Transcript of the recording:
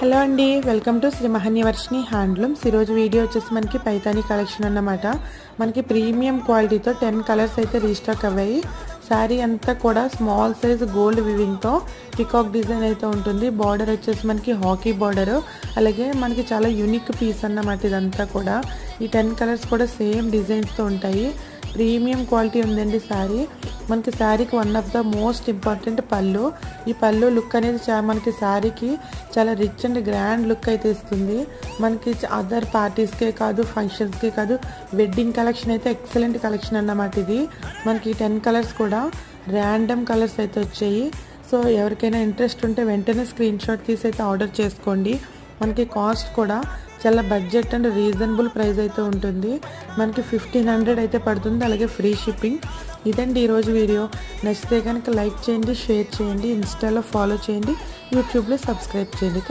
Hello అండి, welcome to Shri మహన్యవర్షిని handlooms. ఈరోజు video వచ్చేసి మనకి పైతానీ కలెక్షన్ అన్నమాట. మనకి ప్రీమియం క్వాలిటీతో 10 కలర్స్ అయితే రీస్టాక్ అవ్వాయి. శారీ అంతా కూడా స్మాల్ సైజ్ గోల్డ్ వివింగ్తో పికాక్ డిజైన్ అయితే ఉంటుంది. బార్డర్ వచ్చేసి మనకి హాకీ బార్డర్, అలాగే మనకి చాలా యూనిక్ పీస్ అన్నమాట. ఇదంతా కూడా ఈ 10 కలర్స్ కూడా సేమ్ డిజైన్స్తో ఉంటాయి. ప్రీమియం క్వాలిటీ ఉందండి శారీ. మనకి శారీకి one of the most important పళ్ళు. ఈ పళ్ళు లుక్ అనేది మనకి శారీకి చాలా రిచ్ అండ్ గ్రాండ్ లుక్ అయితే ఇస్తుంది. మనకి అదర్ పార్టీస్కే కాదు, ఫంక్షన్స్కే కాదు, వెడ్డింగ్ కలెక్షన్ అయితే ఎక్సలెంట్ కలెక్షన్ అన్నమాట. ఇది మనకి 10 కలర్స్ కూడా ర్యాండమ్ కలర్స్ అయితే వచ్చాయి. సో ఎవరికైనా ఇంట్రెస్ట్ ఉంటే వెంటనే స్క్రీన్ షాట్ తీసి అయితే ఆర్డర్ చేసుకోండి. మనకి కాస్ట్ కూడా చాలా బడ్జెట్ అండ్ రీజనబుల్ ప్రైస్ అయితే ఉంటుంది. మనకి 1500 అయితే పడుతుంది, అలాగే ఫ్రీ షిప్పింగ్. ఇదండి ఈరోజు వీడియో. నచ్చితే కనుక లైక్ చేయండి, షేర్ చేయండి, ఇన్స్టాలో ఫాలో చేయండి, యూట్యూబ్లో సబ్స్క్రైబ్ చేయండి.